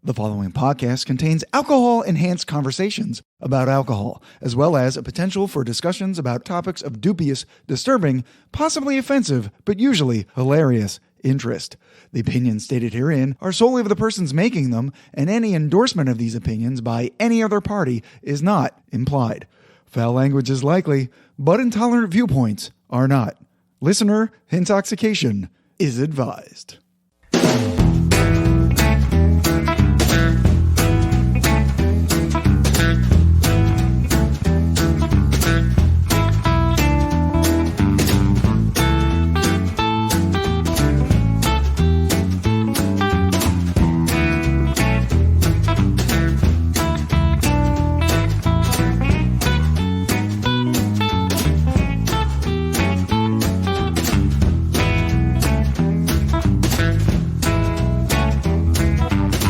The following podcast contains alcohol-enhanced conversations about alcohol, as well as a potential for discussions about topics of dubious, disturbing, possibly offensive, but usually hilarious interest. The opinions stated herein are solely of the persons making them, and any endorsement of these opinions by any other party is not implied. Foul language is likely, but intolerant viewpoints are not. Listener intoxication is advised.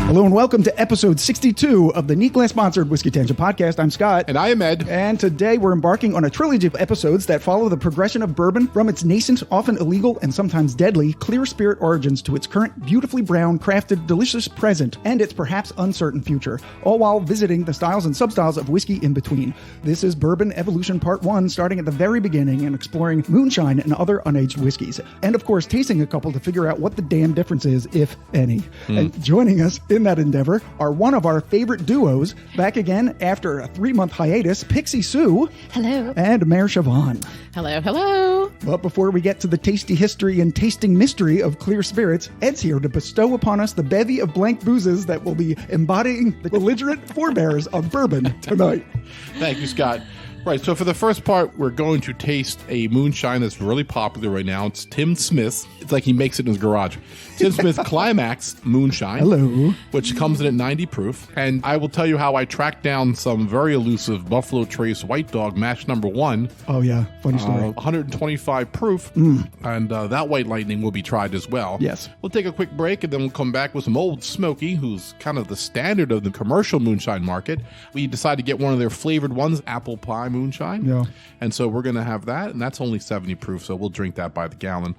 Hello and welcome to episode 62 of the Neat Glass sponsored Whiskey Tangent podcast. I'm Scott. And I am Ed. And today we're embarking on a trilogy of episodes that follow the progression of bourbon from its nascent, often illegal, and sometimes deadly clear spirit origins to its current beautifully brown, crafted, delicious present and its perhaps uncertain future, all while visiting the styles and substyles of whiskey in between. This is Bourbon Evolution Part 1, starting at the very beginning and exploring moonshine and other unaged whiskeys. And of course, tasting a couple to figure out what the damn difference is, if any. And joining us in that endeavor are one of our favorite duos, back again after a 3-month hiatus, Pixie Sue. Hello. And Mayor Shavonne. Hello, hello. But before we get to the tasty history and tasting mystery of clear spirits, Ed's here to bestow upon us the bevy of blank boozes that will be embodying the belligerent forebears of bourbon tonight. Thank you, Scott. Right, so for the first part, we're going to taste a moonshine that's really popular right now. It's Tim Smith's. It's like he makes it in his garage. Tim Smith's Climax Moonshine. Hello. Which comes in at 90 proof. And I will tell you how I tracked down some very elusive Buffalo Trace White Dog match number 1. Oh, yeah. Funny story. 125 proof. And that White Lightning will be tried as well. Yes. We'll take a quick break and then we'll come back with some Ole Smoky, who's kind of the standard of the commercial moonshine market. We decided to get one of their flavored ones, apple pie moonshine. Yeah. And so we're going to have that, and that's only 70 proof, so we'll drink that by the gallon.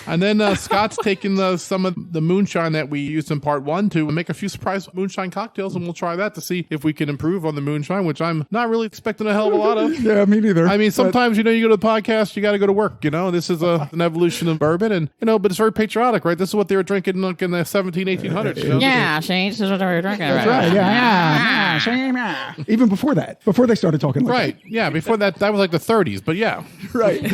And then Scott's taking some of the moonshine that we used in part 1 to make a few surprise moonshine cocktails, and we'll try that to see if we can improve on the moonshine, which I'm not really expecting a hell of a lot of. Yeah, me neither. I mean, sometimes, you go to the podcast, you got to go to work, This is an evolution of bourbon, and, but it's very patriotic, right? This is what they were drinking like in the 1800s. Yeah, see, this is what we were drinking. That's right. Yeah. Even before that, before they started talking like right. that. Yeah, before that was like the 30s, but yeah. Right.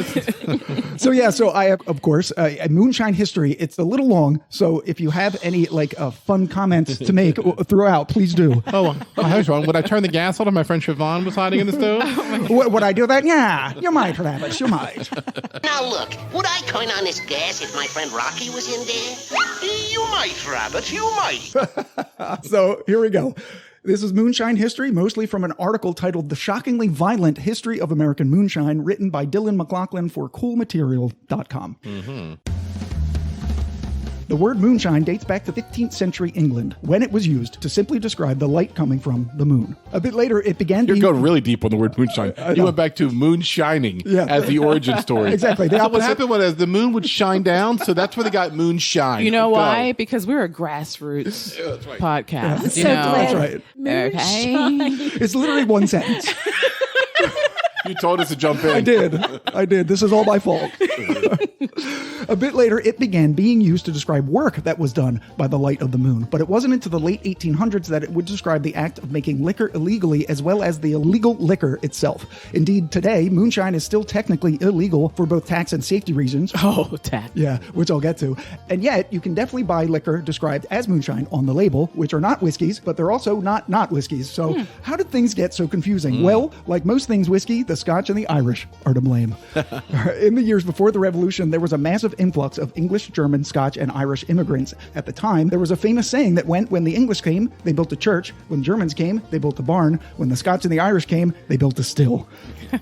So I have, of course, a moonshine history. It's a little long, so if you have any fun comments to make throughout, please do. Here's one. Would I turn the gas on if my friend Shavonne was hiding in the stove? Would I do that? Yeah, you might, Travis, you might. Now look, would I turn on this gas if my friend Rocky was in there? You might, Rabbit, you might. So here we go. This is moonshine history, mostly from an article titled The Shockingly Violent History of American Moonshine, written by Dylan McLaughlin for coolmaterial.com. The word moonshine dates back to 15th century England, when it was used to simply describe the light coming from the moon. A bit later, it began You're going really deep on the word moonshine. You went back to moonshining as the origin story. Exactly. So what happened was the moon would shine down, so that's where they got moonshine. You know why? Because we're a grassroots podcast. That's right. Okay. It's literally one sentence. You told us to jump in. I did. This is all my fault. A bit later, it began being used to describe work that was done by the light of the moon. But it wasn't until the late 1800s that it would describe the act of making liquor illegally, as well as the illegal liquor itself. Indeed, today, moonshine is still technically illegal for both tax and safety reasons. Oh, tax. Yeah, which I'll get to. And yet, you can definitely buy liquor described as moonshine on the label, which are not whiskeys, but they're also not whiskeys. So how did things get so confusing? Well, like most things whiskey, the Scotch and the Irish are to blame. In the years before the Revolution, there was a massive influx of English, German, Scotch, and Irish immigrants. At the time, there was a famous saying that went, when the English came, they built a church. When Germans came, they built a barn. When the Scots and the Irish came, they built a still.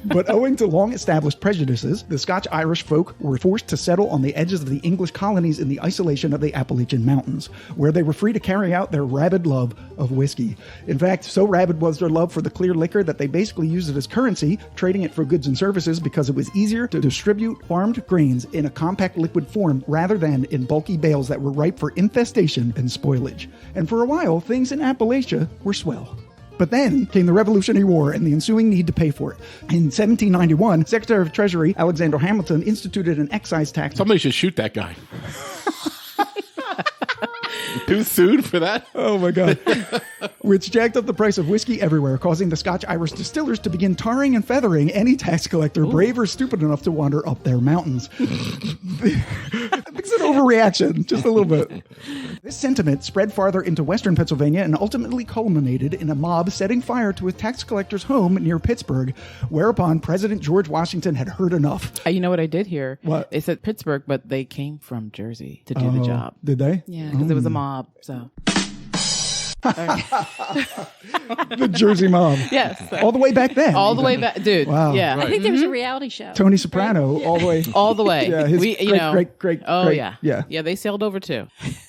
But owing to long-established prejudices, the Scotch-Irish folk were forced to settle on the edges of the English colonies in the isolation of the Appalachian Mountains, where they were free to carry out their rabid love of whiskey. In fact, so rabid was their love for the clear liquor that they basically used it as currency, trading it for goods and services because it was easier to distribute farmed grains in a compact liquid form rather than in bulky bales that were ripe for infestation and spoilage. And for a while, things in Appalachia were swell. But then came the Revolutionary War and the ensuing need to pay for it. In 1791, Secretary of Treasury Alexander Hamilton instituted an excise tax. Somebody should shoot that guy. Too soon for that? Oh my God. Which jacked up the price of whiskey everywhere, causing the Scotch-Irish distillers to begin tarring and feathering any tax collector brave or stupid enough to wander up their mountains. It's an overreaction, just a little bit. This sentiment spread farther into western Pennsylvania and ultimately culminated in a mob setting fire to a tax collector's home near Pittsburgh, whereupon President George Washington had heard enough. You know what I did hear? What? They said Pittsburgh, but they came from Jersey to do the job. Did they? Yeah, because it was a mob, so. The Jersey mob. Yes. All the way back then. All the way back. Dude, Wow. yeah. I think there was a reality show. Tony Soprano, all the way. All the way. Yeah, his great. Oh, great, yeah. Yeah. Yeah, they sailed over too.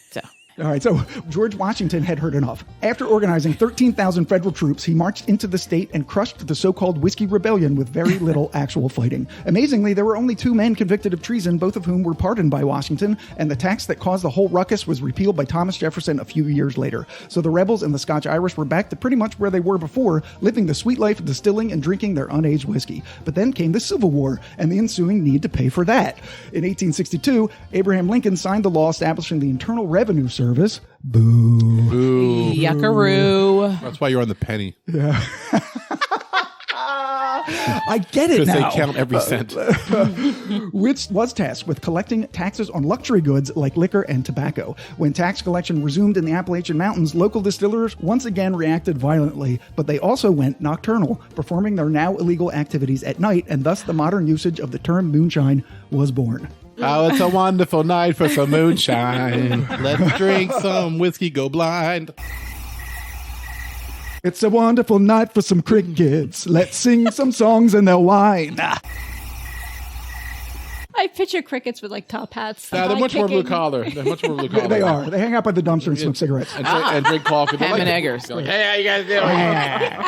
So. All right, so George Washington had heard enough. After organizing 13,000 federal troops, he marched into the state and crushed the so-called Whiskey Rebellion with very little actual fighting. Amazingly, there were only 2 men convicted of treason, both of whom were pardoned by Washington, and the tax that caused the whole ruckus was repealed by Thomas Jefferson a few years later. So the rebels and the Scotch-Irish were back to pretty much where they were before, living the sweet life of distilling and drinking their unaged whiskey. But then came the Civil War and the ensuing need to pay for that. In 1862, Abraham Lincoln signed the law establishing the Internal Revenue Service. Boo. Ooh. Yuckaroo. That's why you're on the penny. Yeah. I get it Because now. they count every cent. Which was tasked with collecting taxes on luxury goods like liquor and tobacco. When tax collection resumed in the Appalachian Mountains, local distillers once again reacted violently, but they also went nocturnal, performing their now illegal activities at night, and thus the modern usage of the term moonshine was born. Oh, it's a wonderful night for some moonshine. Let's drink some whiskey, go blind. It's a wonderful night for some crickets. Let's sing some songs and they'll whine. I picture crickets with like top hats. They're much more blue collar. They're much more blue collar. They are. They hang out by the dumpster and smoke cigarettes. And drink coffee. Ham and eggers. They're like, hey, how you guys doing?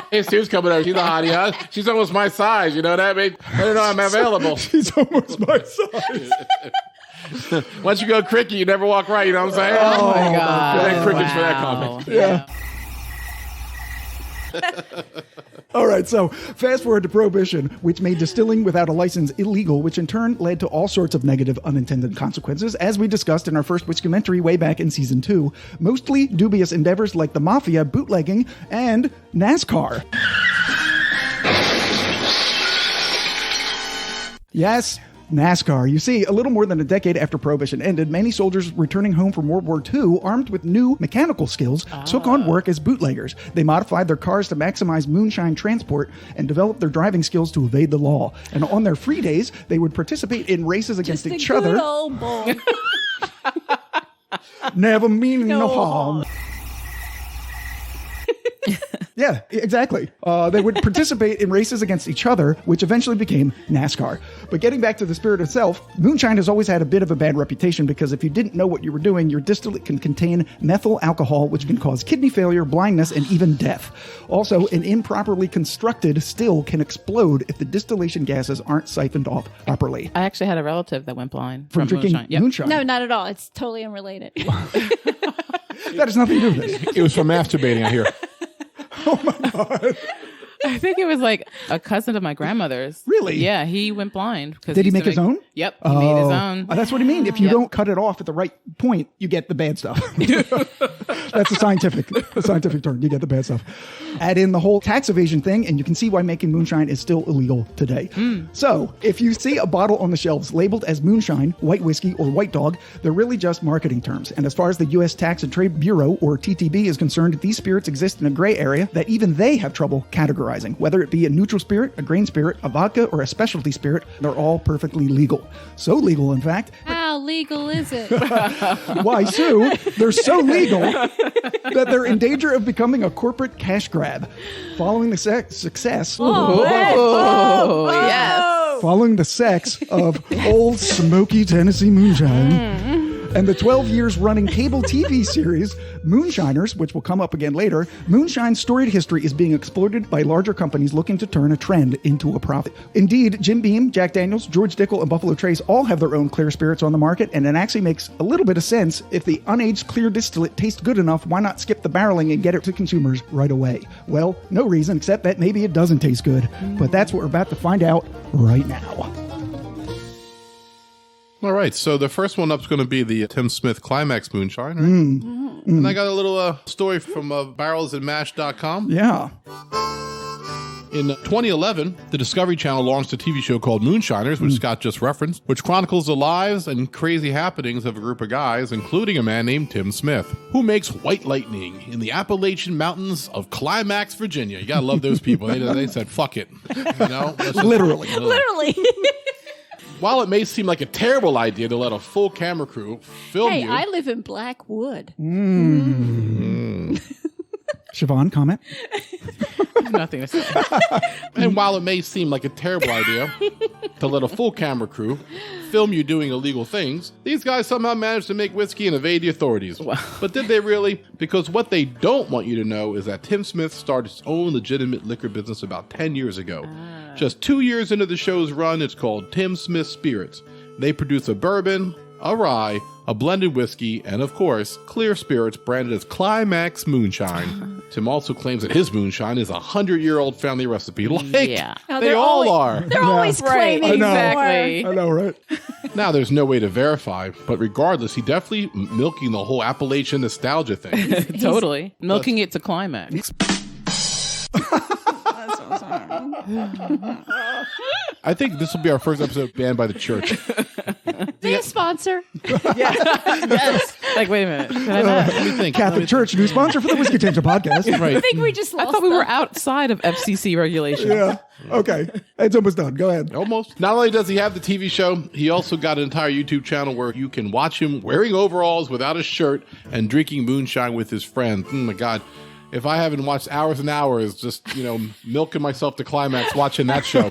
Hey, Sue's coming over. She's a hottie, huh? She's almost my size. You know what I mean? I don't know I'm available. She's almost my size. Once you go cricket, you never walk right. You know what I'm saying? Oh, my God. Thank crickets for that Wow. comment. Yeah. All right, so fast forward to Prohibition, which made distilling without a license illegal, which in turn led to all sorts of negative unintended consequences, as we discussed in our first Whiskumentary way back in Season 2. Mostly dubious endeavors like the Mafia, bootlegging, and NASCAR. Yes, NASCAR. You see, a little more than a decade after Prohibition ended, many soldiers returning home from World War II, armed with new mechanical skills, took on work as bootleggers. They modified their cars to maximize moonshine transport and developed their driving skills to evade the law. And on their free days, they would participate in races against Just a each good other. old boy. Never meaning no No harm. Yeah, exactly. They would participate in races against each other, which eventually became NASCAR. But getting back to the spirit itself, moonshine has always had a bit of a bad reputation because if you didn't know what you were doing, your distillate can contain methyl alcohol, which can cause kidney failure, blindness, and even death. Also, an improperly constructed still can explode if the distillation gases aren't siphoned off properly. I actually had a relative that went blind From drinking moonshine. Yep. moonshine. No, not at all. It's totally unrelated. That has nothing to do with this. It was from masturbating, I hear. Oh my God. I think it was like a cousin of my grandmother's. Really? Yeah, he went blind. Did he make his own? Yep, he made his own. That's what I mean. If you don't cut it off at the right point, you get the bad stuff. That's a scientific term. You get the bad stuff. Add in the whole tax evasion thing, and you can see why making moonshine is still illegal today. So, if you see a bottle on the shelves labeled as moonshine, white whiskey, or white dog, they're really just marketing terms. And as far as the U.S. Tax and Trade Bureau, or TTB, is concerned, these spirits exist in a gray area that even they have trouble categorizing. Whether it be a neutral spirit, a grain spirit, a vodka, or a specialty spirit, they're all perfectly legal. So legal, in fact. How legal is it? Why, Sue, they're so legal that they're in danger of becoming a corporate cash grab. Following the success... Oh, yes. Following the sex of Ole Smoky Tennessee Moonshine, And the 12 years running cable TV series, Moonshiners, which will come up again later, Moonshine's storied history is being exploited by larger companies looking to turn a trend into a profit. Indeed, Jim Beam, Jack Daniels, George Dickel, and Buffalo Trace all have their own clear spirits on the market, and it actually makes a little bit of sense. If the unaged clear distillate tastes good enough, why not skip the barreling and get it to consumers right away? Well, no reason except that maybe it doesn't taste good. But that's what we're about to find out right now. All right, so the first one up is going to be the Tim Smith Climax Moonshine, right? And I got a little story from barrelsandmash.com. Yeah. In 2011, the Discovery Channel launched a TV show called Moonshiners, which Scott just referenced, which chronicles the lives and crazy happenings of a group of guys, including a man named Tim Smith, who makes white lightning in the Appalachian Mountains of Climax, Virginia. You gotta love those people. They said, fuck it. You know? Literally. Literally. While it may seem like a terrible idea to let a full camera crew film Hey, you... I live in Blackwood. Shavonne, comment? Nothing to say. And while it may seem like a terrible idea to let a full camera crew film you doing illegal things, these guys somehow managed to make whiskey and evade the authorities. Wow. But did they really? Because what they don't want you to know is that Tim Smith started his own legitimate liquor business about 10 years ago. Just 2 years into the show's run, it's called Tim Smith Spirits. They produce a bourbon, a rye, a blended whiskey, and of course, clear spirits branded as Climax Moonshine. Tim also claims that his moonshine is a 100-year-old family recepe. Like, Yeah. No, they they're all always- are. They're always Right, claiming exactly. I know, right? Now, there's no way to verify, but regardless, he definitely milking the whole Appalachian nostalgia thing. Totally. Milking it to climax. I think this will be our first episode banned by the church. Be a sponsor. Yes. Like, wait a minute. Can I not? What do you think? Catholic Church, new sponsor for the Whiskey Changer podcast. I Right. think we just I lost thought we were them. outside of FCC regulations. Yeah. Okay. It's almost done. Go ahead. Almost. Not only does he have the TV show, he also got an entire YouTube channel where you can watch him wearing overalls without a shirt and drinking moonshine with his friends. Oh my God. If I haven't watched hours and hours, just, milking myself to climax watching that show.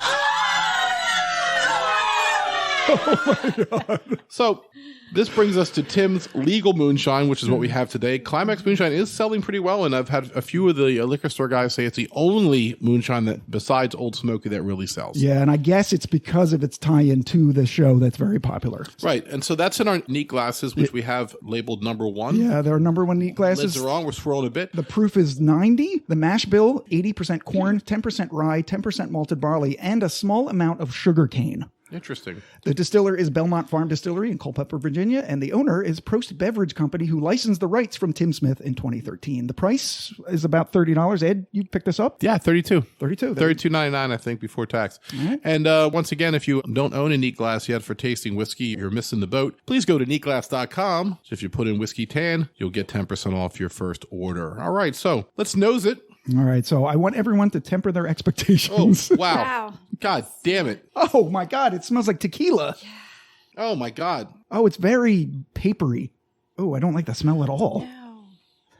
Oh my God. So this brings us to Tim's legal moonshine, which is what we have today. Climax Moonshine is selling pretty well, and I've had a few of the liquor store guys say it's the only moonshine that, besides Ole Smoky, that really sells. Yeah, and I guess it's because of its tie-in to the show that's very popular. Right, and so that's in our neat glasses, which we have labeled number 1. Yeah, they're number one neat glasses. Lids are wrong. We're scrolling a bit. The proof is 90. The mash bill, 80% corn, 10% rye, 10% malted barley, and a small amount of sugar cane. Interesting. The distiller is Belmont Farm Distillery in Culpeper, Virginia, and the owner is Prost Beverage Company, who licensed the rights from Tim Smith in 2013. The price is about $30. Ed, you picked this up? Yeah, 32. 32. $32.99, I think, before tax. right. And once again, if you don't own a neat glass yet for tasting whiskey, you're missing the boat. Please go to neatglass.com. So if you put in whiskey tan, you'll get 10% off your first order. All right, so let's nose it. All right, so I want everyone to temper their expectations. Oh, wow. Wow. God damn it. Oh my God, it smells like tequila. Oh, my God. Oh, it's very papery. Oh, I don't like the smell at all.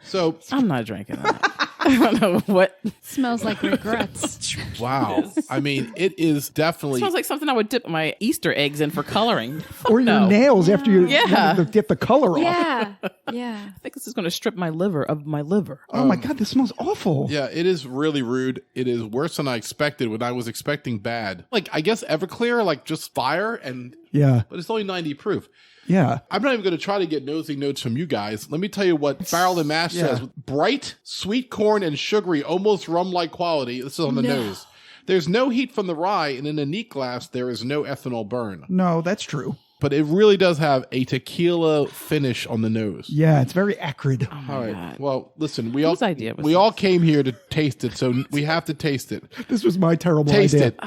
So, I'm not drinking that. I don't know what. Smells like regrets. wow. I mean, it is It definitely... smells like something I would dip my Easter eggs in for coloring. Or your nails after you Yeah. get the color off. Yeah. Yeah. I think this is going to strip my liver of my liver. Oh my God, this smells awful. Yeah, it is really rude. It is worse than I expected when I was expecting bad. Like, I guess Everclear, like just fire, and Yeah. but it's only 90 proof. Yeah. I'm not even going to try to get nosy notes from you guys. Let me tell you what Barrel and Mash says. Bright, sweet corn, and sugary, almost rum-like quality. This is on the nose. There's no heat from the rye, and in a neat glass, there is no ethanol burn. No, that's true. But it really does have a tequila finish on the nose. Yeah, it's very acrid. All right. God. Well, listen, we Whose idea was all came here to taste it, so we have to taste it. This was my terrible Taste idea. it.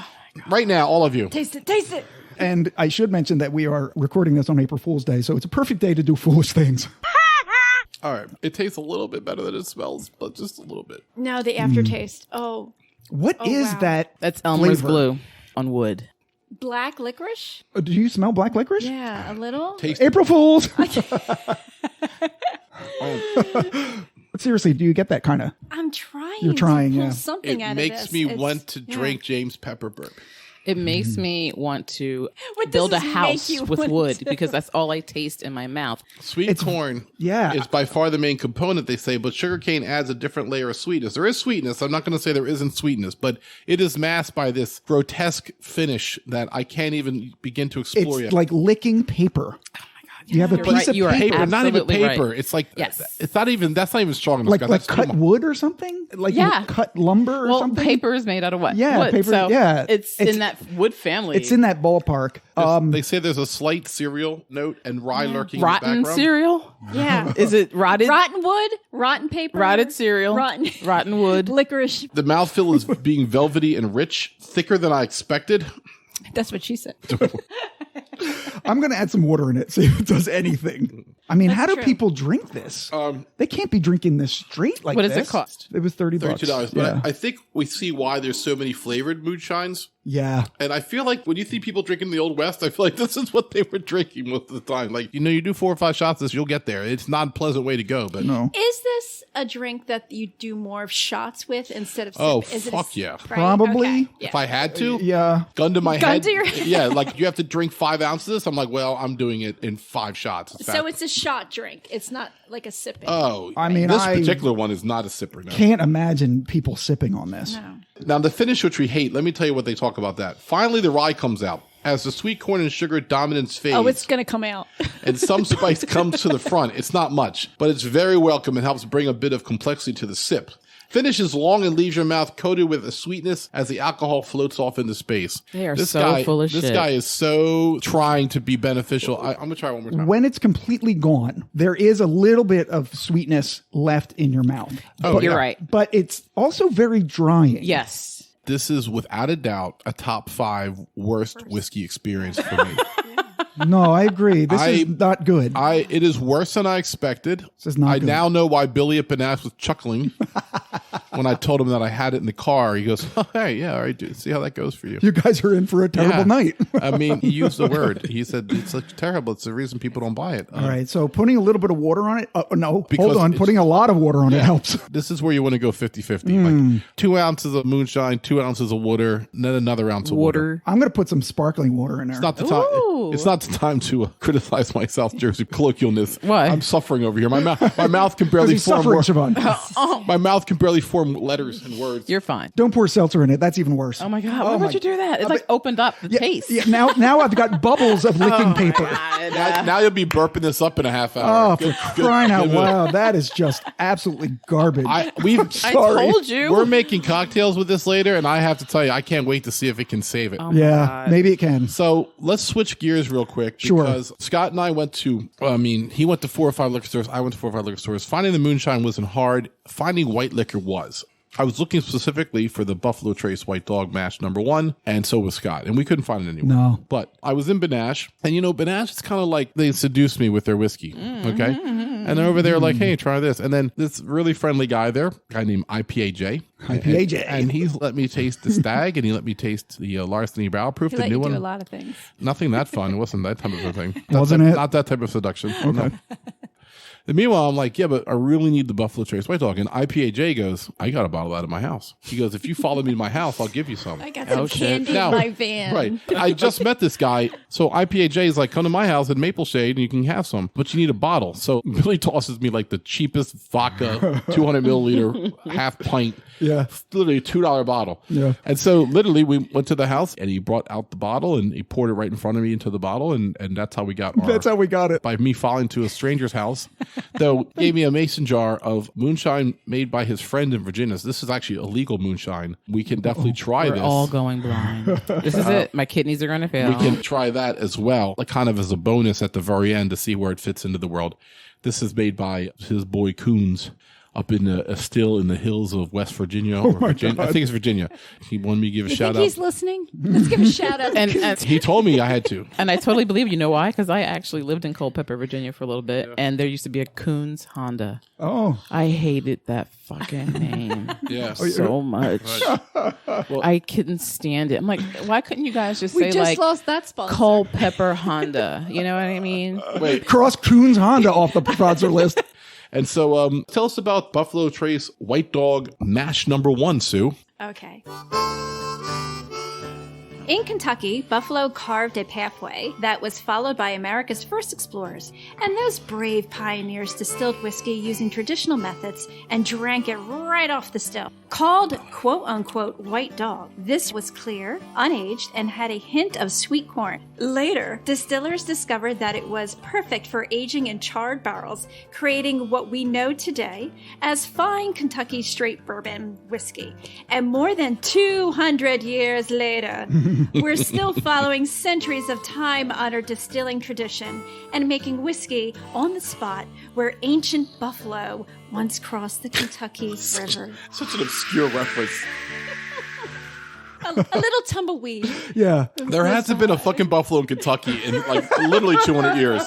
Right now, all of you. Taste it. Taste it. And I should mention that we are recording this on April Fool's Day, so it's a perfect day to do foolish things. All right. It tastes a little bit better than it smells, but just a little bit. No, the aftertaste. Oh, What is wow. that? That's Elmer's flavor? glue on wood. black licorice? Do you smell black licorice? Yeah, a little. Taste April Fools! Seriously, do you get that kind of? I'm trying. You're trying, to pull yeah. something It out makes of this. me It's- want to yeah. drink James Pepperberg. It makes me want to What does build a this make house you with want wood to? because that's all I taste in my mouth. Sweet corn is by far the main component, they say, but sugarcane adds a different layer of sweetness. There is sweetness. I'm not going to say there isn't sweetness, but it is masked by this grotesque finish that I can't even begin to explore yet. It's like licking paper. You have a You're piece right. of You are paper, not even absolutely paper. right. It's like Yes. it's not even. That's not even strong enough. like guys. like That's too cut much. wood or something. Like you would cut lumber or well, something. paper is made out of what? Yeah, wood. paper- So yeah. it's in that wood family. It's in that ballpark. They say there's a slight cereal note and rye lurking in the rotten background. cereal. Yeah. Is it rotted? Rotten wood, rotten paper, Rotted cereal. Rotten wood. licorice. The mouthfeel is being velvety and rich, thicker than I expected. That's what she said. I'm going to add some water in it, see if it does anything. I mean, how do true. people drink this? They can't be drinking this straight like What this. does it cost? It was $30. $32. But Yeah. I think we see why there's so many flavored moonshines. Yeah. And I feel like when you see people drinking the Old West, I feel like this is what they were drinking most of the time. Like, you do 4 or 5 shots of this, you'll get there. It's not a pleasant way to go, but No. Is this a drink that you do more shots with instead of Oh, is fuck it yeah. Right? Probably. Okay. if I had to, Yeah. gun to my Gun head. to your head. Yeah, like you have to drink 5 ounces of this. I'm like, well, I'm doing it in 5 shots. So it's a shot drink. It's not like a sipping. Oh, I mean, this I particular one is not a sipper. No. Can't imagine people sipping on this. No. Now, the finish, which we hate, let me tell you what they talk about that. Finally, the rye comes out. As the sweet corn and sugar dominance fades Oh, it's going to come out. and some spice comes to the front, it's not much, but it's very welcome and helps bring a bit of complexity to the sip. Finish is long and leaves your mouth coated with a sweetness as the alcohol floats off into space. They are this so guy, full of This shit. guy is so trying to be beneficial. I'm going to try it one more time. When it's completely gone, there is a little bit of sweetness left in your mouth. Oh, but, You're right. But it's also very drying. Yes. This is without a doubt a top 5 worst whiskey experience for me. No, I agree. This is not good. It is worse than I expected. This is not I good. now know why Billy at Bananas was chuckling when I told him that I had it in the car. He goes, "Oh, hey, yeah, all right, dude, see how that goes for you." You guys are in for a terrible Yeah. night. I mean, he used the word. He said it's like terrible. It's the reason people don't buy it. All right, so putting a little bit of water on it. No, Because hold on. it's- Putting a lot of water on it helps. This is where you want to go 50-50. Like 2 ounces of moonshine, 2 ounces of water, and then another ounce of water. I'm going to put some sparkling water in there. It's not the time. It's not the time to criticize my South Jersey colloquialness. Why? I'm suffering over here. My mouth can barely He's form suffering, words. Siobhan. My mouth can barely form letters and words. You're fine. Don't pour seltzer in it. That's even worse. Oh my God. Why would you do that? It's like opened up the taste. Yeah, now I've got bubbles of licking paper. Now you'll be burping this up in a half hour. Oh, for crying out loud. That is just absolutely garbage. I Sorry. told you. We're making cocktails with this later, and I have to tell you, I can't wait to see if it can save it. Yeah, maybe it can. So let's switch gears real quick. Sure. Because Scott and I went to, he went to 4 or 5 liquor stores. I went to 4 or 5 liquor stores. Finding the moonshine wasn't hard. Finding white liquor was. I was looking specifically for the Buffalo Trace White Dog Mash #1, and so was Scott, and we couldn't find it anywhere. No. But I was in Benash, and Benash is kind of like they seduced me with their whiskey, okay? And they're over there like, hey, try this. And then this really friendly guy there, a guy named IPA Jay. IPA Jay. And he's let me taste the Stag, and he let me taste the Larceny Barrel Proof, He the let new you one. do a lot of things. Nothing that fun. It wasn't that type of a thing. Wasn't it? Not that type of seduction. Okay. And meanwhile, I'm like, yeah, but I really need the Buffalo Trace White Dog. And IPA Jay goes, I got a bottle out of my house. He goes, if you follow me to my house, I'll give you some. I got some candy Now- in my van. Right. I just met this guy. So IPA Jay is like, come to my house at Maple Shade and you can have some, but you need a bottle. So Billy tosses me like the cheapest vodka, 200 milliliter, half pint. Yeah. Literally a $2 bottle. Yeah. And so literally we went to the house and he brought out the bottle and he poured it right in front of me into the bottle. And that's how we got That's how we got it. by me falling to a stranger's house, though gave me a mason jar of moonshine made by his friend in Virginia. So this is actually illegal moonshine. We can definitely try We're this. all going blind. This is it. My kidneys are going to fail. We can try that as well, like kind of as a bonus at the very end to see where it fits into the world. This is made by his boy Coons up in a still in the hills of West Virginia. Or Virginia. I think it's Virginia. He wanted me to give a You shout think out. he's listening? Let's give a shout out. and He told me I had to. And I totally believe you know why? Because I actually lived in Culpeper, Virginia for a little bit, and there used to be a Coons Honda. Oh. I hated that fucking name Yeah. so much. I couldn't stand it. I'm like, why couldn't you guys just we say just like lost that sponsor. Culpeper Honda? You know what I mean? Wait. Cross Coons Honda off the sponsor list. And so tell us about Buffalo Trace White Dog Mash #1, Sue. Okay. In Kentucky, buffalo carved a pathway that was followed by America's first explorers, and those brave pioneers distilled whiskey using traditional methods and drank it right off the still. Called quote-unquote white dog, this was clear, unaged, and had a hint of sweet corn. Later, distillers discovered that it was perfect for aging in charred barrels, creating what we know today as fine Kentucky straight bourbon whiskey. And more than 200 years later, we're still following centuries of time-honored distilling tradition and making whiskey on the spot where ancient buffalo once crossed the Kentucky River. Such an obscure reference. A little tumbleweed. Yeah. There hasn't been a fucking buffalo in Kentucky in like literally 200 years.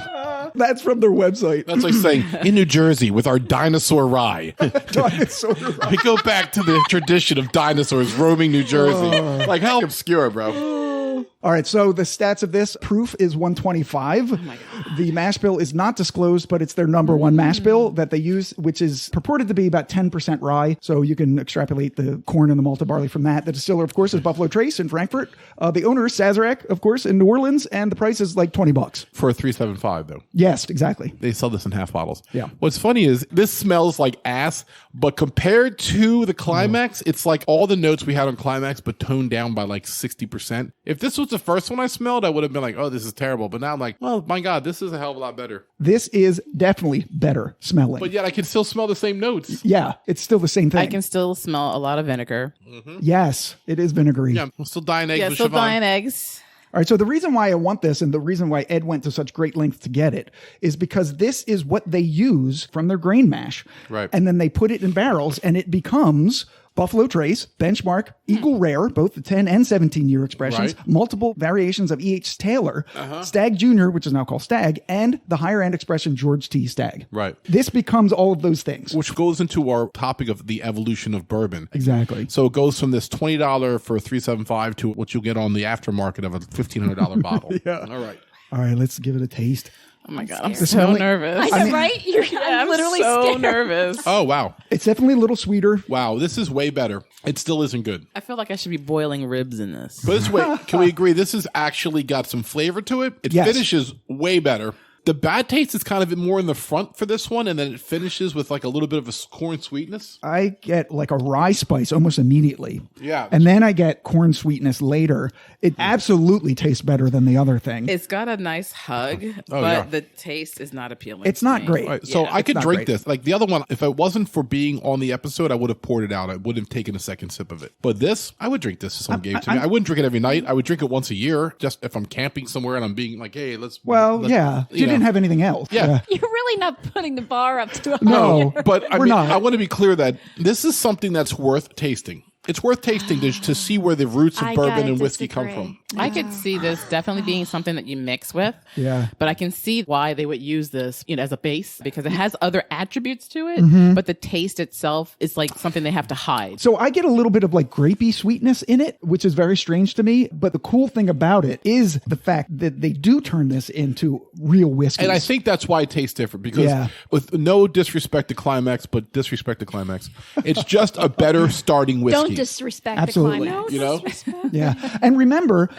That's from their website. That's like saying, in New Jersey with our dinosaur rye. Dinosaur Rye. We go back to the tradition of dinosaurs roaming New Jersey. Like, how obscure, bro. All right, so the stats of this proof is 125. Oh my God. The mash bill is not disclosed, but it's their number one mash bill that they use, which is purported to be about 10% rye. So you can extrapolate the corn and the malted barley from that. The distiller, of course, is Buffalo Trace in Frankfurt. The owner is Sazerac, of course, in New Orleans, and the price is like $20. For a 375 though. Yes, exactly. They sell this in half bottles. Yeah. What's funny is this smells like ass, but compared to the Climax, it's like all the notes we had on Climax, but toned down by like 60%. If this was the first one I smelled, I would have been like, oh, this is terrible. But now I'm like, well, my God, this is a hell of a lot better. This is definitely better smelling. But yet I can still smell the same notes. Yeah, it's still the same thing. I can still smell a lot of vinegar. Yes, it is vinegary. Yeah, I'm still dying eggs Yeah, with still Shavonne. dying eggs. All right, so the reason why I want this and the reason why Ed went to such great lengths to get it is because this is what they use from their grain mash. Right. And then they put it in barrels and it becomes Buffalo Trace, Benchmark, Eagle Rare, both the 10 and 17-year expressions, Right. multiple variations of E.H. Taylor, Stag Jr., which is now called Stag, and the higher-end expression George T. Stag. Right. This becomes all of those things. Which goes into our topic of the evolution of bourbon. Exactly. So it goes from this $20 for a 375 to what you'll get on the aftermarket of a $1,500 bottle. Yeah. All right. All right, let's give it a taste. Oh my God, I'm The so smelling- nervous. I know, right? I'm literally so scared. nervous. Oh, wow. It's definitely a little sweeter. Wow. This is way better. It still isn't good. I feel like I should be boiling ribs in this. But this way, can we agree this has actually got some flavor to it? It Yes. finishes way better. The bad taste is kind of more in the front for this one, and then it finishes with like a little bit of a corn sweetness. I get like a rye spice almost immediately. Yeah. And then I get corn sweetness later. It absolutely tastes better than the other thing. It's got a nice hug, but yeah. the taste is not appealing. It's to not me. great. Right, so Yeah, I could not drink great. this. Like the other one, if it wasn't for being on the episode, I would have poured it out. I wouldn't have taken a second sip of it. But this, I would drink this if someone gave it to me. I wouldn't drink it every night. I would drink it once a year, just if I'm camping somewhere and I'm being like, hey, let's. Yeah. You didn't have anything else. Yeah. You're really not putting the bar up to a No. higher. But I We're mean, not. I want to be clear that this is something that's worth tasting. It's worth tasting to see where the roots of I bourbon gotta and whiskey come disagree. from. I could see this definitely being something that you mix with. Yeah. But I can see why they would use this, as a base because it has other attributes to it, but the taste itself is like something they have to hide. So I get a little bit of like grapey sweetness in it, which is very strange to me. But the cool thing about it is the fact that they do turn this into real whiskey. And I think that's why it tastes different because Yeah. with no disrespect to Climax, but disrespect to Climax, it's just a better starting whiskey. Don't disrespect Absolutely. the Climax. You know? Yeah. And remember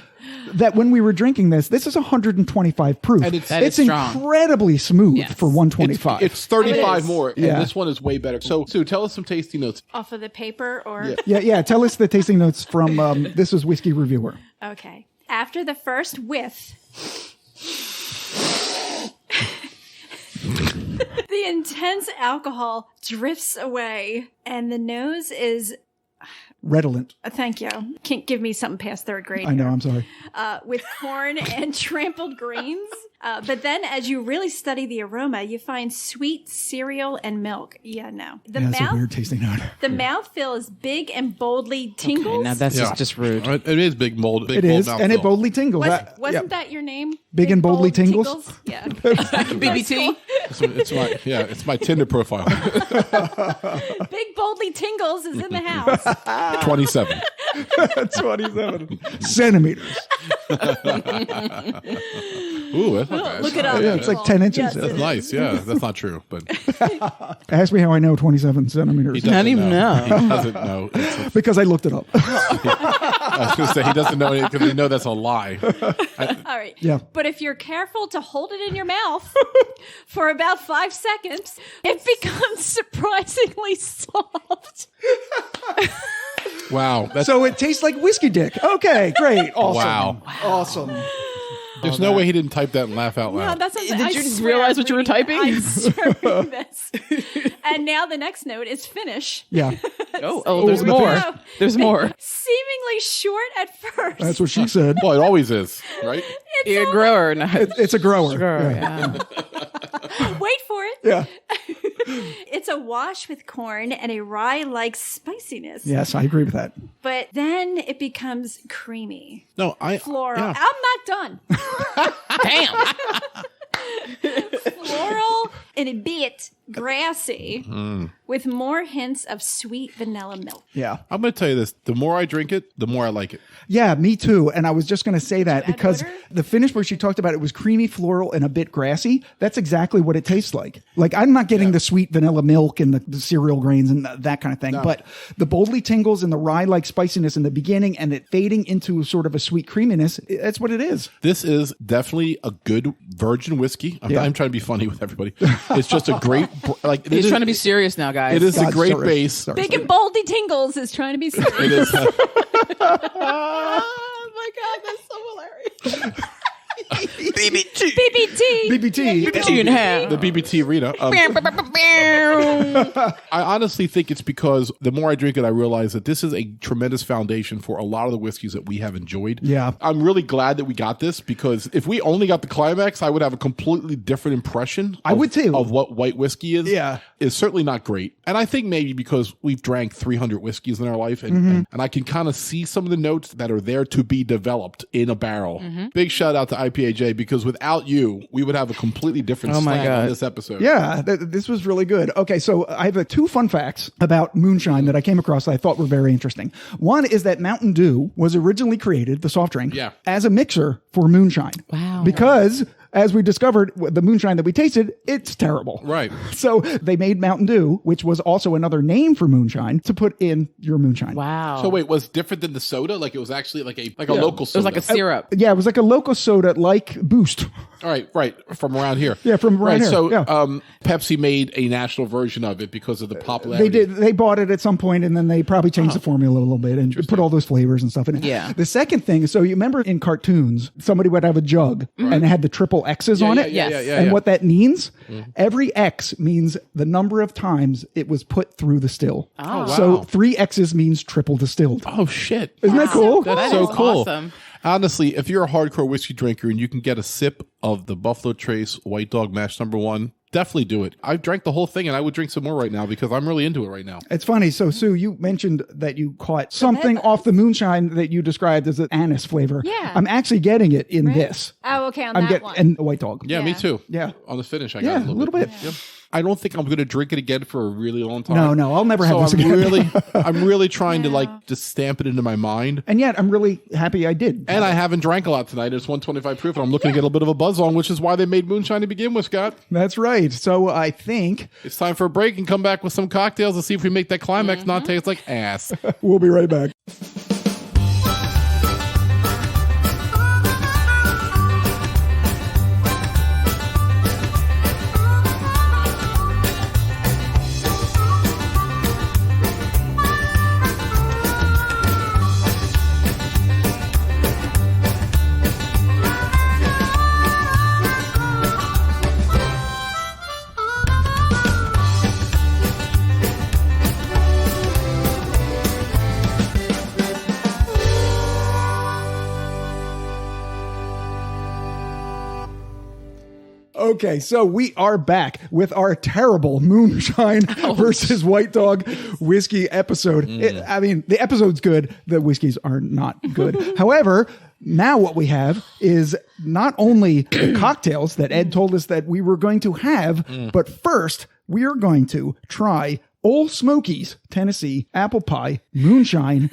that when we were drinking this is 125 proof. And it's- That is strong. incredibly smooth Yes. for 125. It's 35 It is. more, and Yeah. this one is way better. So, Sue, tell us some tasty notes. Off of the paper or... Yeah. Tell us the tasting notes from This is Whiskey Reviewer. Okay. After the first whiff, the intense alcohol drifts away, and the nose is... Redolent. Thank you. Can't give me something past third grade. I know. here. I'm sorry. With corn and trampled grains. But then as you really study the aroma, you find sweet cereal and milk. Yeah, no. The Yeah, that's a mouth, weird tasting note. the mouthfeel is big and boldly tingles. Okay, now that's Yeah. just rude. It is big mold. Big It mold is, and it mouthfeel. boldly tingles. Wasn't that your name? Big and boldly Bold tingles? Yeah. BBT? It's my Tinder profile. Big boldly tingles is in the house. 27. 27 centimeters. Ooh, that's not bad. Look it up. Yeah, it's like 10 inches. Yes, That's it is. nice. Yeah, that's not true, but Ask me how I know 27 centimeters. he doesn't even know. He doesn't know. Because I looked it up. I was going to say he doesn't know it because we know that's a lie. All right. Yeah. But if you're careful to hold it in your mouth for about 5 seconds, it becomes surprisingly soft. Wow. That's, So it tastes like whiskey dick. Okay, great. Awesome. Wow. Awesome. there's no way he didn't type that and laugh out No, loud. that's something Did I you swear realize what you were reading- typing? I swear reading this. And now the next note is finish. Yeah. There's the more. thing. There's more. Seemingly short at first. That's what she said. Well, it always is, right? You're a grower. No. It's a grower. Grower, Yeah. yeah. Wait for it. Yeah. It's a wash with corn and a rye-like spiciness. Yes, I agree with that. But then it becomes creamy. No, Floral. yeah. I'm not done. Damn. Floral and a bit grassy Mm. with more hints of sweet vanilla milk. Yeah. I'm going to tell you this. The more I drink it, the more I like it. Yeah, me too. And I was just going to say that add because butter? the finish where she talked about it was creamy, floral, and a bit grassy. That's exactly what it tastes like. Like I'm not getting the sweet vanilla milk and the cereal grains and that kind of thing, but the boldly tingles and the rye-like spiciness in the beginning and it fading into sort of a sweet creaminess. That's what it is. This is definitely a good virgin whiskey. I'm trying to be funny with everybody. It's just a great, like, He's trying to be serious now, guys. it is a God, great sorry. base. Sorry. Big and boldy tingles is trying to be serious. It is. Oh my god, that's so hilarious. BBT. BBT. 2.5. The BBT Rita. I honestly think it's because the more I drink it, I realize that this is a tremendous foundation for a lot of the whiskeys that we have enjoyed. Yeah. I'm really glad that we got this because if we only got the Climax, I would have a completely different impression. I would too. Of what white whiskey is. Yeah. It's certainly not great. And I think maybe because we've drank 300 whiskeys in our life and I can kind of see some of the notes that are there to be developed in a barrel. Big shout out to IPA Jay because without you, we would have a completely different Oh my slant on God. this episode. Yeah, this was really good. Okay, so I have two fun facts about moonshine that I came across that I thought were very interesting. One is that Mountain Dew was originally created, the soft drink, Yeah. as a mixer for moonshine. Wow. Because, as we discovered, the moonshine that we tasted, it's terrible. Right. So they made Mountain Dew, which was also another name for moonshine, to put in your moonshine. Wow. So wait, was different than the soda? Like it was actually like a local it soda. was like a syrup. Yeah, it was like a local soda like Boost. All right, from around here. Yeah, from around here, So yeah. Pepsi made a national version of it because of the popularity. They did. They bought it at some point, and then they probably changed the formula a little bit and put all those flavors and stuff in it. Yeah. The second thing is, so you remember in cartoons, somebody would have a jug and it had the triple X's on it. yeah, And what that means, every X means the number of times it was put through the still. Oh, So wow. 3 X's means triple distilled. Oh shit! Isn't that cool? That so is cool. awesome. Honestly, if you're a hardcore whiskey drinker and you can get a sip of the Buffalo Trace White Dog Mash #1, definitely do it. I've drank the whole thing and I would drink some more right now because I'm really into it right now. It's funny. So, Sue, you mentioned that you caught something off the moonshine that you described as an anise flavor. Yeah. I'm actually getting it in this. Oh, okay, on I'm that getting one. and White Dog. Yeah, me Yeah. too. Yeah. On the finish, I Yeah, got a little bit. Yep. I don't think I'm going to drink it again for a really long time. No, I'll never have So this I'm again. I'm really trying to like just stamp it into my mind. And yet, I'm really happy I did. And I haven't drank a lot tonight. It's 125 proof, and I'm looking to get a bit of a buzz on, which is why they made moonshine to begin with, Scott. That's right. So I think It's time for a break and come back with some cocktails and see if we make that Climax not taste like ass. we'll be right back. Okay, so we are back with our terrible moonshine versus white dog whiskey episode. I mean, the episode's good. The whiskeys are not good. However, now what we have is not only the cocktails that Ed told us that we were going to have, but first we are going to try Ole Smoky's Tennessee Apple Pie Moonshine.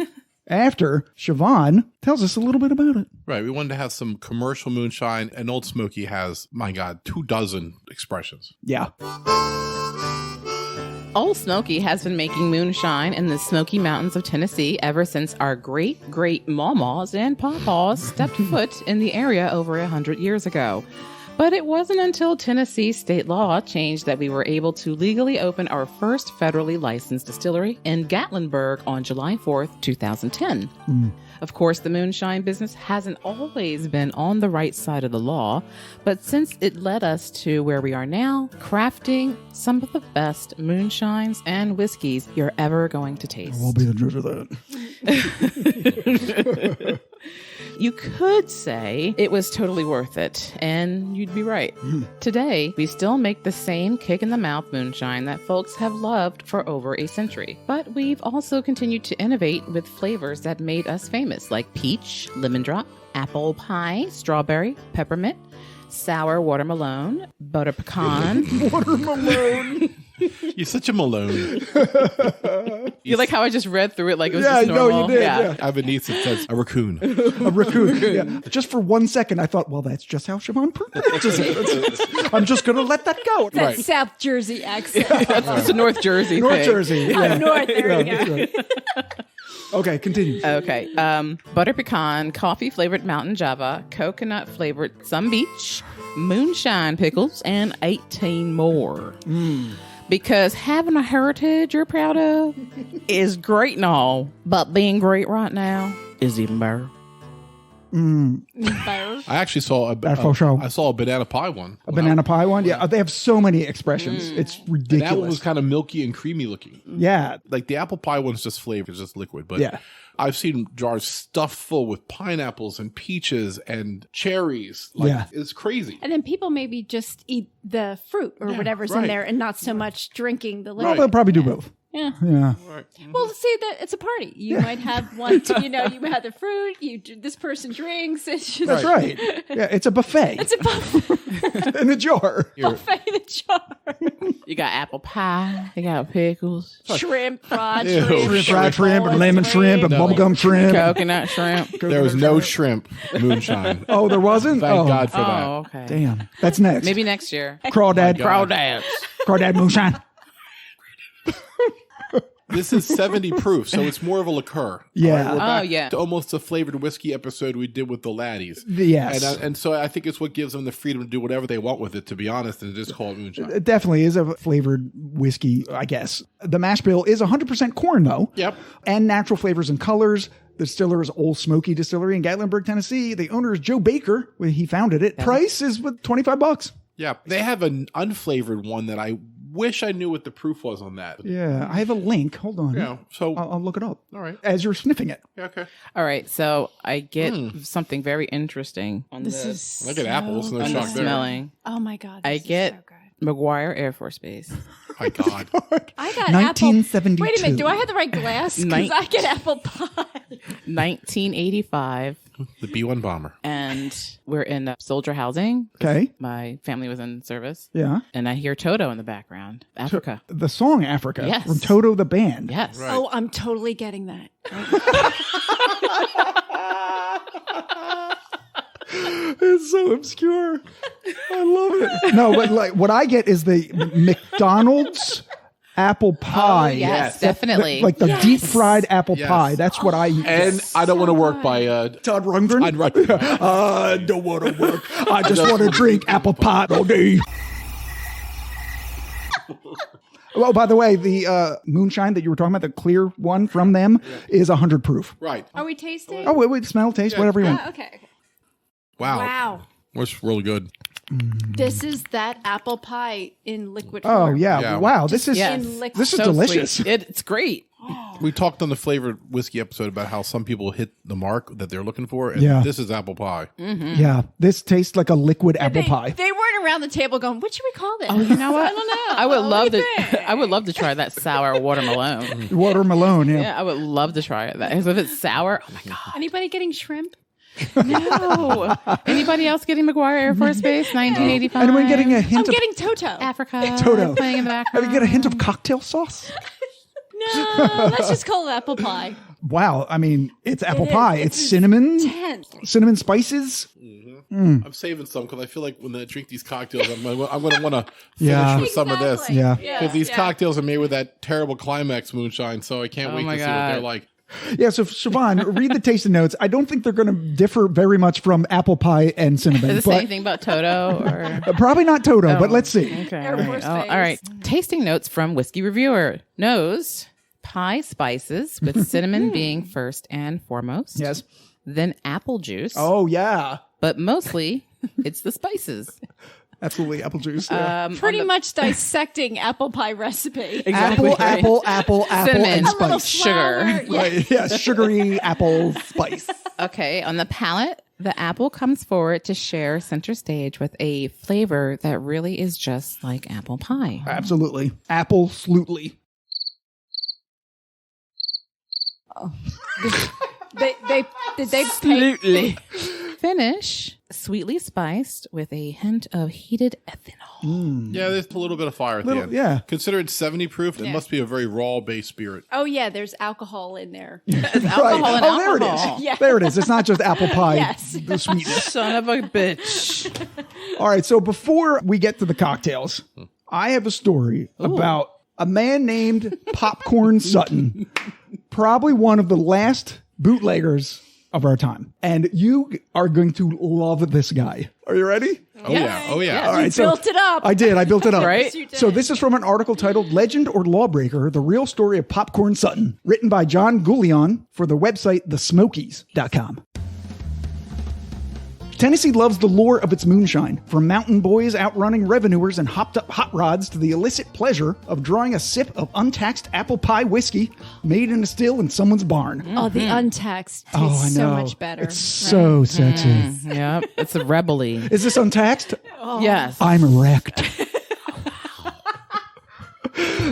after Shavonne tells us a little bit about it. Right. We wanted to have some commercial moonshine, and Old Smoky has, my God, 24 expressions. Yeah. Ole Smoky has been making moonshine in the Smoky Mountains of Tennessee ever since our great-great-mamas and papas stepped foot in the area over 100 years ago. But it wasn't until Tennessee state law changed that we were able to legally open our first federally licensed distillery in Gatlinburg on July 4th, 2010. Of course, the moonshine business hasn't always been on the right side of the law, but since it led us to where we are now, crafting some of the best moonshines and whiskeys you're ever going to taste. We'll be the judge of that. You could say it was totally worth it, and you'd be right. Today, we still make the same kick-in-the-mouth moonshine that folks have loved for over a century. But we've also continued to innovate with flavors that made us famous, like peach, lemon drop, apple pie, strawberry, peppermint, sour watermelon, butter pecan. Watermelon. You're such a Malone. You like how I just read through it like it was Yeah, just normal? no, you did. Yeah. I have a niece that says a raccoon. A raccoon. Yeah. Just for 1 second, I thought, well, that's just how Shavonne pronounces it. I'm just going to let that go. That Right. South Jersey accent. It's a North Jersey North thing. Jersey. Yeah. North, there you go. Yeah. Okay, continue. Okay. Butter pecan, coffee flavored mountain java, coconut flavored some beach, moonshine pickles, and 18 more. Because having a heritage you're proud of is great and all, but being great right now is even better. I actually saw That for sure. I saw a banana pie one. A banana pie one? Yeah, they have so many expressions. It's And ridiculous. that one was kind of milky and creamy looking. Yeah. Like the apple pie one's just flavor, it's just liquid. But Yeah. I've seen jars stuffed full with pineapples and peaches and cherries. Like, Yeah. it's crazy. And then people maybe just eat the fruit or whatever's in right. there and not so much drinking the Well, liquid. they'll probably do both. Yeah. Yeah. Well, see that it's a party. You might have one. You have the fruit. This person drinks. It's just That's right. Yeah, it's a buffet It's a buffet in a jar. in the jar. You got apple pie, you got pickles, Shrimp, fried Ew. shrimp, Fried shrimp and boiled lemon shrimp and No. bubblegum shrimp. coconut shrimp. There was no shrimp moonshine. Oh, there wasn't? Thank God for that. Oh, okay. Damn. That's next. Maybe next year. Crawdad. God. Crawdads. Crawdad moonshine. This is 70 proof, so it's more of a liqueur. Yeah. We're back yeah. to almost a flavored whiskey episode we did with the laddies. Yes. And so I think it's what gives them the freedom to do whatever they want with it, to be honest, and just call it moonshine. It definitely is a flavored whiskey, I guess. The mash bill is 100% corn, though. Yep. And natural flavors and colors. The distiller is Ole Smoky Distillery in Gatlinburg, Tennessee. The owner is Joe Baker. He founded it. Price is $25. Yeah. They have an unflavored one that I wish I knew what the proof was on that. Yeah. I have a link. Hold on. Yeah. So, I'll look it up. all right. As you're sniffing it. Yeah, okay. All right, so I get something very interesting on This this. is I get apples. No On the shock there. smelling. Oh my God! I This is get so good. McGuire Air Force Base. My God. I got 1972. apple. Wait a minute. Do I have the right glass? Because I get apple pie. 1985, The B-1 bomber. and we're in soldier housing. Okay. My family was in service. Yeah. And I hear Toto in the background. Africa. The song Africa Yes. from Toto the band. Yes. Right. Oh, I'm totally getting that. It's so obscure. I love it. No, but like what I get is the McDonald's apple pie. Oh, yes, definitely. Like the deep fried apple Yes. pie. That's what I eat. And I don't want to work by Todd Rundgren. Todd Rundgren. I don't want to work. I just want to drink apple pie all day. Oh, by the way, the moonshine that you were talking about, the clear one from them, is 100 proof. Right. Are we tasting? Oh, wait, smell, taste, whatever you want. Okay. Wow. Wow. That's really good. This is that apple pie in liquid Oh, form. yeah. Yeah. Wow. This is Yes. In liquid. this is So delicious. sweet. It's great. We talked on the flavored whiskey episode about how some people hit the mark that they're looking for, and Yeah. this is apple pie. Yeah. This tastes like a liquid apple pie. They weren't around the table going, what should we call this? Oh, you know what? I don't know. I would What love do to. you think? I would love to try that sour watermelon. Watermelon, yeah. Yeah, I would love to try it. That if it's sour. Oh my god. Anybody getting shrimp? No. Anybody else getting McGuire Air Force Base 1985? Anyone getting a I'm hint of getting Toto. Africa? Toto. Playing in the Have background. you get a hint of cocktail sauce? No, let's just call it apple pie. Wow. I mean, it's apple pie. It's cinnamon, cinnamon spices. I'm saving some because I feel like when I drink these cocktails, I'm going to want to finish with some of this. Yeah. Because these cocktails are made with that terrible Climax moonshine, so I can't wait to see what they're like. Yeah, so Shavonne, read the tasting notes. I don't think they're going to differ very much from apple pie and cinnamon. Does it say anything about Toto? Or? Probably not Toto, but let's see. Okay. All right. Tasting notes from Whiskey Reviewer. Nose, pie spices with cinnamon being first and foremost. Yes. Then apple juice. Oh, yeah. But mostly it's the spices. Absolutely, apple juice. Pretty much dissecting apple pie recipe. Exactly. Apple, Cinnamon. and A little spice. flour. Sugar. Yeah. Right, yeah, sugary apple spice. Okay, on the palate, the apple comes forward to share center stage with a flavor that really is just like apple pie. Absolutely. Apple slutely. They absolutely. Finish, sweetly spiced with a hint of heated ethanol. Yeah, there's a little bit of fire at the end. Yeah. Consider it 70 proof. It must be a very raw base spirit. Oh yeah, there's alcohol in there. It's alcohol and Oh, there alcohol. it is. Yeah. There it is. It's not just apple pie. Yes. The sweetness. Son of a bitch. All right. So before we get to the cocktails, I have a story about a man named Popcorn Sutton, probably one of the last bootleggers of our time. And you are going to love this guy. Are you ready? Oh, yeah. Oh, yeah. All right, You built it up. I did. I built it up. Right? You did. So this is from an article titled Legend or Lawbreaker, The Real Story of Popcorn Sutton, written by John Goulion for the website thesmokies.com. Tennessee loves the lore of its moonshine, from mountain boys outrunning revenuers and hopped-up hot rods to the illicit pleasure of drawing a sip of untaxed apple pie whiskey made in a still in someone's barn. Oh, the untaxed tastes I so know. much better. It's so sexy. Yep, it's a rebel-y. Is this untaxed? Yes. I'm erect.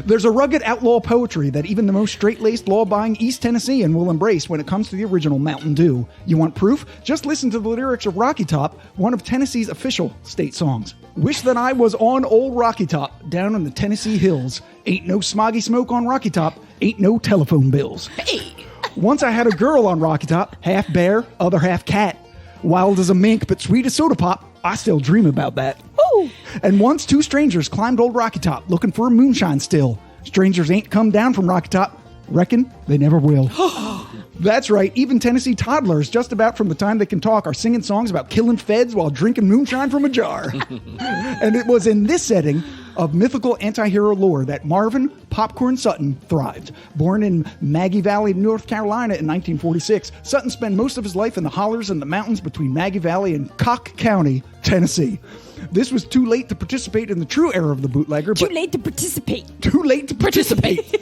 There's a rugged outlaw poetry that even the most straight-laced, law-abiding East Tennessean will embrace when it comes to the original Mountain Dew. You want proof? Just listen to the lyrics of Rocky Top, one of Tennessee's official state songs. Wish that I was on old Rocky Top, down in the Tennessee hills. Ain't no smoggy smoke on Rocky Top, ain't no telephone bills. Hey! Once I had a girl on Rocky Top, half bear, other half cat. Wild as a mink, but sweet as soda pop. I still dream about that. Woo! And once two strangers climbed old Rocky Top looking for a moonshine still. Strangers ain't come down from Rocky Top. Reckon they never will. That's right. Even Tennessee toddlers, just about from the time they can talk, are singing songs about killing feds while drinking moonshine from a jar. And it was in this setting of mythical anti-hero lore that Marvin Popcorn Sutton thrived. Born in Maggie Valley, North Carolina in 1946, Sutton spent most of his life in the hollers and the mountains between Maggie Valley and Cock County, Tennessee. This was too late to participate in the true era of the bootlegger. Too late to participate. Too late to participate.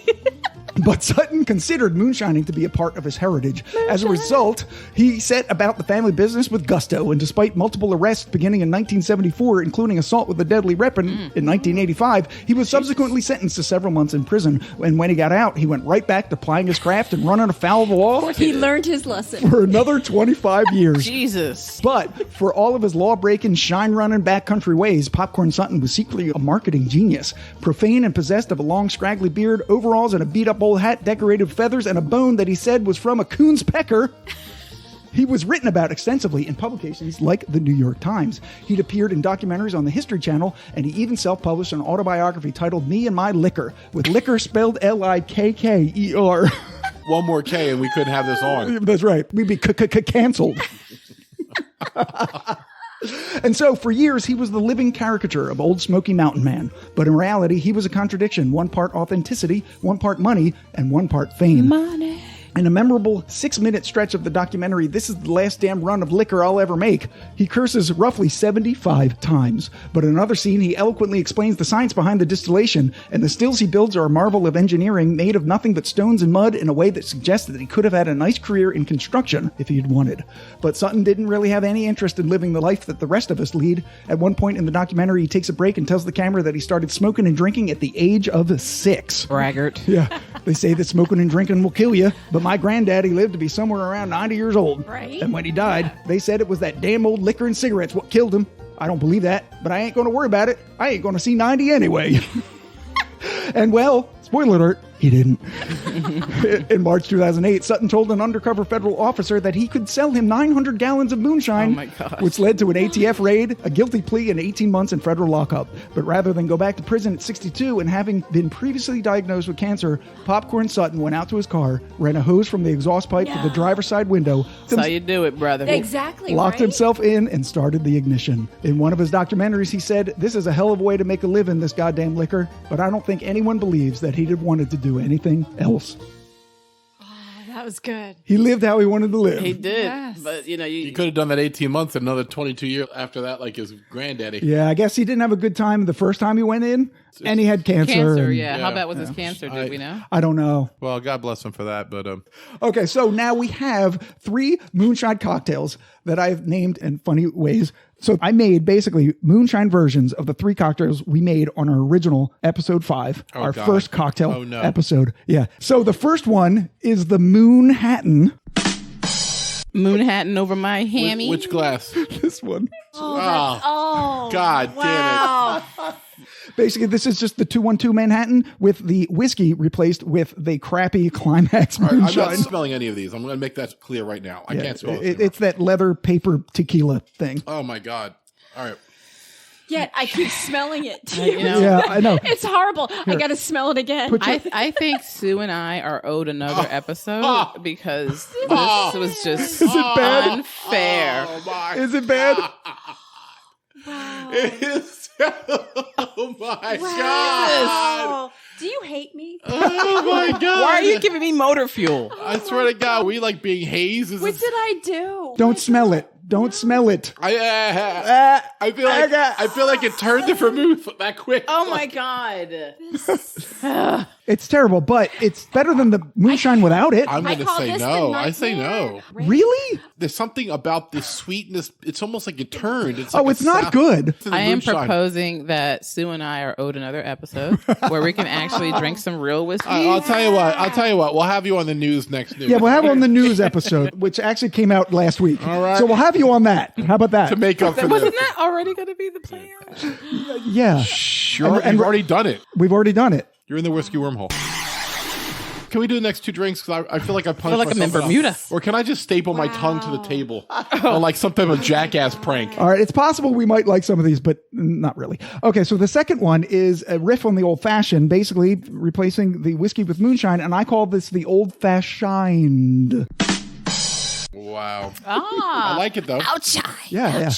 But Sutton considered moonshining to be a part of his heritage. As a result, he set about the family business with gusto, and despite multiple arrests beginning in 1974, including assault with a deadly weapon in 1985, he was subsequently sentenced to several months in prison. And when he got out, he went right back to plying his craft and running afoul of the law He learned his lesson. for another 25 years. Jesus. But for all of his law-breaking, shine-running backcountry ways, Popcorn Sutton was secretly a marketing genius. Profane and possessed of a long, scraggly beard, overalls, and a beat-up old hat decorated with feathers, and a bone that he said was from a Coons pecker. He was written about extensively in publications like the New York Times. He'd appeared in documentaries on the History Channel, and he even self-published an autobiography titled Me and My Liquor, with liquor spelled L-I-K-K-E-R. One more K and we couldn't have this on. That's right. We'd be canceled. And so, for years, he was the living caricature of Old Smoky Mountain Man. But in reality, he was a contradiction. One part authenticity, one part money, and one part fame. Money. In a memorable 6-minute stretch of the documentary, This Is the Last Damn Run of Liquor I'll Ever Make, he curses roughly 75 times. But in another scene, he eloquently explains the science behind the distillation, and the stills he builds are a marvel of engineering made of nothing but stones and mud in a way that suggests that he could have had a nice career in construction if he had wanted. But Sutton didn't really have any interest in living the life that the rest of us lead. At one point in the documentary, he takes a break and tells the camera that he started smoking and drinking at the age of 6. Braggart. Yeah, they say that smoking and drinking will kill you, but my granddaddy lived to be somewhere around 90 years old. Right. And when he died, they said it was that damn old liquor and cigarettes what killed him. I don't believe that, but I ain't going to worry about it. I ain't going to see 90 anyway. And well, spoiler alert, He didn't. In March 2008, Sutton told an undercover federal officer that he could sell him 900 gallons of moonshine, Oh my gosh. which led to an ATF raid, a guilty plea, and 18 months in federal lockup. But rather than go back to prison at 62 and having been previously diagnosed with cancer, Popcorn Sutton went out to his car, ran a hose from the exhaust pipe to the driver's side window, That's how you do it, brother. Exactly. locked right? himself in, and started the ignition. In one of his documentaries, he said, "This is a hell of a way to make a living, this goddamn liquor, but I don't think anyone believes that he'd have wanted to do anything else." That was good. He lived how he wanted to live. He did. Yes. But, you know, You could have done that 18 months and another 22 years after that, like his granddaddy. Yeah, I guess he didn't have a good time the first time he went in, and he had cancer. Cancer, and- yeah. How Yeah. bad was his cancer? Did we know? I don't know. Well, God bless him for that. But Okay, so now we have 3 moonshine cocktails that I've named in funny ways. So I made basically moonshine versions of the 3 cocktails we made on our original episode 5, our God. first cocktail Oh, no. episode. Yeah. So the first one is the Moonhattan. Moonhattan over my hammy. Which glass? This one. Oh, God damn it. Basically, this is just the 212 Manhattan with the whiskey replaced with the crappy Climax All right, I'm moonshine. not smelling any of these. I'm going to make that clear right now. I Yeah, can't smell it. it's that leather paper tequila thing. Oh, my God. All right. Yet I keep smelling it. You know, Yeah, I know. It's horrible. I got to smell it again. I think Sue and I are owed another episode because this was just Is it bad? unfair. Oh, my Is it bad? Wow. It is. Oh, my God. Wow. Do you hate me? Oh, my God. Why are you giving me motor fuel? I swear to God, we like being hazed. Is What this- did I do? Don't smell it. Don't smell it. I feel like it turned to vermouth that quick. Oh my God. It's terrible, but it's better than the moonshine without it. I'm I going to call say this no. the I say no. nightmare. Really? There's something about the sweetness. It's almost like it turned. It's Oh, like it's not good. I am proposing that Sue and I are owed another episode where we can actually drink some real whiskey. I'll tell you what. I'll tell you what. We'll have you on the news next news. Yeah, we'll have on the news episode, which actually came out last week. All right. So we'll have you on that. How about that? to make up for Wasn't this. that already going to be the plan? Yeah. Sure, And- you've already done it. We've already done it. You're in the whiskey wormhole. Can we do the next 2 drinks? Because I feel like I punished like I'm in myself Bermuda. enough. Or can I just staple my tongue to the table? Or like some type of jackass prank. All right. It's possible we might like some of these, but not really. Okay. So the second one is a riff on the old fashioned, basically replacing the whiskey with moonshine. And I call this the old fashioned. Wow. Ah. I like it though. Yeah.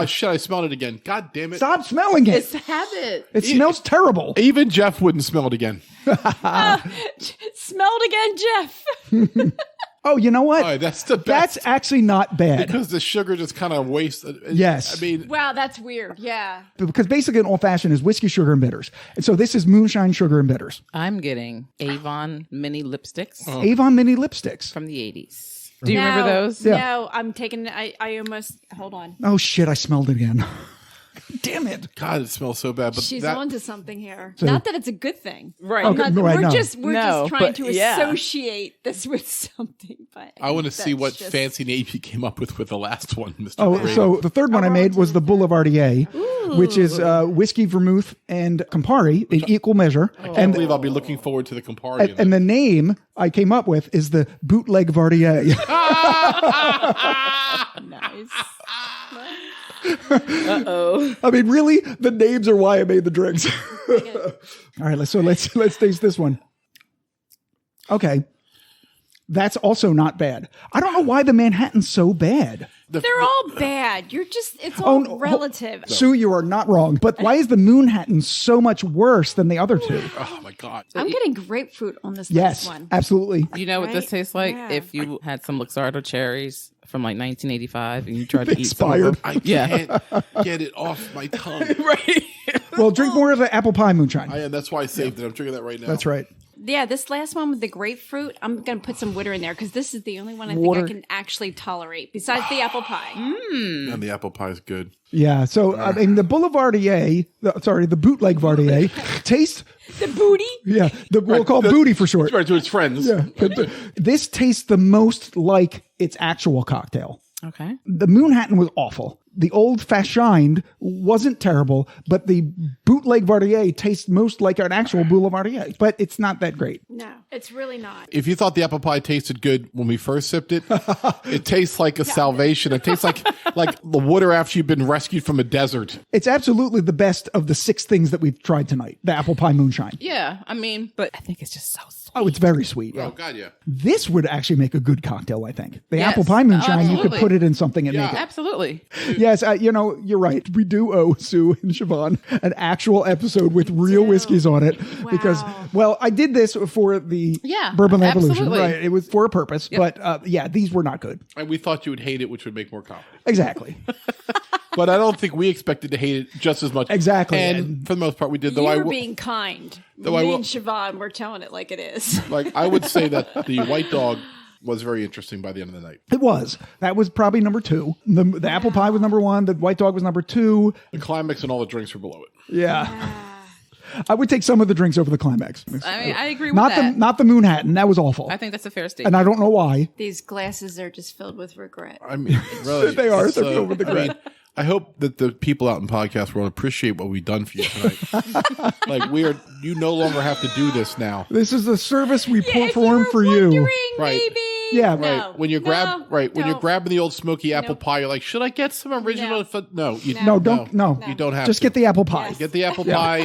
Shit, I smelled it again. God damn it. Stop smelling it. It's habit. It smells terrible. Even Jeff wouldn't smell it again. Smelled again, Jeff. Oh, you know what? Oh, that's the best. That's actually not bad. Because the sugar just kind of wasted. Yes. I mean, Wow, that's weird. Yeah. Because basically an old fashioned is whiskey, sugar, and bitters. And so this is moonshine, sugar, and bitters. I'm getting Avon mini lipsticks Avon mini lipsticks. from the 80s. Do you remember those? Yeah. No, I'm taking. I almost. Hold on. Oh shit, I smelled it again. Damn it. God, it smells so bad. But She's that, onto something here. So- Not that it's a good thing. Right. Okay. Right, we're no. just No, trying but to yeah. associate this with something. But I want to see that's what just- fancy name you came up with the last one, Mr. Oh, Brady. so the third one I made was the Boulevardier, which is whiskey, vermouth, and Campari in equal measure. I can't believe I'll be looking forward to the Campari. And the name I came up with is the Bootleg Vardier. Nice. Uh-oh. I mean, really, the names are why I made the drinks. All right, let's taste this one. Okay. That's also not bad. I don't know why the Manhattan's so bad. They're all bad. You're just. It's all no, relative. Sue, you are not wrong. But why is the Moonhattan so much worse than the other two? Oh my God. I'm getting grapefruit on this Yes, last one. absolutely. You know what this Right? tastes like? Yeah. If you had some Luxardo cherries from like 1985 and you tried to eat some of Expired. them. I can't get it off my tongue. Right. Well, drink more of the apple pie moonshine. And that's why I saved it. I'm drinking that right now. That's right. Yeah, this last one with the grapefruit, I'm going to put some water in there because this is the only one I Water. think I can actually tolerate besides the apple pie. And the apple pie is good. Yeah. So, I mean, the Boulevardier, the bootleg Vardier, tastes, The booty? yeah, we'll call it booty for short. Right to its friends. Yeah. This tastes the most like its actual cocktail. Okay. The Moonhattan was awful. The old fashioned wasn't terrible, but the bootleg Vardier tastes most like an actual Boulevardier, but it's not that great. No, it's really not. If you thought the apple pie tasted good when we first sipped it, it tastes like a salvation. It tastes like the water after you've been rescued from a desert. It's absolutely the best of the 6 things that we've tried tonight. The apple pie moonshine. Yeah, I mean, but I think it's just so sweet. Oh, it's very sweet. Oh, God, yeah. This would actually make a good cocktail, I think. The Yes. apple pie moonshine, you could absolutely. put it in something and Yeah. make it. Absolutely. Yes, you're right. We do owe Sue and Shavonne an actual episode with real whiskeys on it because, well, I did this for the Bourbon Evolution. absolutely. Right. It was for a purpose, but these were not good. And we thought you would hate it, which would make more coffee. Exactly. But I don't think we expected to hate it just as much. Exactly. And for the most part, we did. Though You're being kind. though I Me will- and Shavonne, we're telling it like it is. I would say that the white dog was very interesting by the end of the night. It was. That was probably number 2. The apple pie was number 1. The white dog was number 2. The Climax and all the drinks were below it. Yeah. I would take some of the drinks over the Climax. I mean, I agree with that. Not the Moonhattan. That was awful. I think that's a fair statement. And I don't know why. These glasses are just filled with regret. I mean, really, They are. it's, They're filled with regret. I hope that the people out in podcast world appreciate what we've done for you tonight. You no longer have to do this now. This is the service we If you perform were for you. wondering, Right. maybe. Yeah, No, right. When you grab, when you're don't. grabbing the old smoky apple Nope. pie, you're like, should I get some original? No, you No, don't. No. You don't have Just to. get the apple pie. Get the apple pie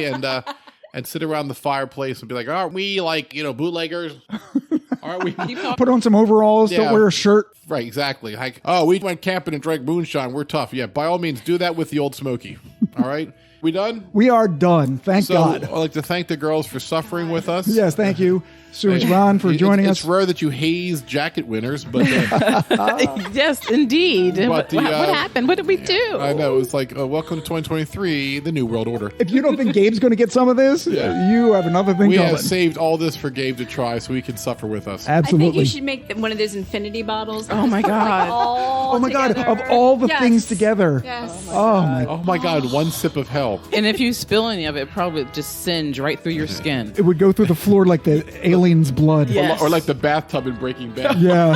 and sit around the fireplace and be like, aren't we bootleggers? Aren't we? Put on some overalls. Yeah. Don't wear a shirt. Right, exactly. Like, oh, we went camping and drank moonshine. We're tough. Yeah, by all means, do that with the old smoky. All right? We done? We are done. Thank So God. I'd like to thank the girls for suffering with us. Yes, thank you, Sue and Shavonne, for joining It's us. rare that you haze jacket winners, but Yes, indeed. But What happened? What did we do? I know. It's like, welcome to 2023, the New World Order. If you don't think Gabe's going to get some of this, you have another thing We coming. have saved all this for Gabe to try so he can suffer with us. I think Absolutely. you should make one of those infinity bottles. Oh my God. Oh my God! Of all the things together. Yes. Oh my! Oh my God, one sip of hell. And if you spill any of it, probably just singe right through your skin. It would go through the floor like the alien's blood. Yes. Or like the bathtub in Breaking Bad. Yeah.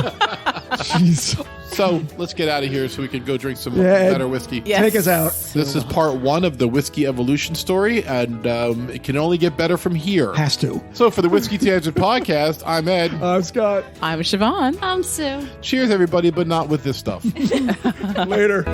Jeez. So let's get out of here so we can go drink some Yeah, better whiskey. Yes. Take us out. This is part 1 of the Whiskey Evolution story, and it can only get better from here. Has to. So for the Whiskey Tangent Podcast, I'm Ed. I'm Scott. I'm Shavonne. I'm Sue. Cheers, everybody, but not with this stuff. Later.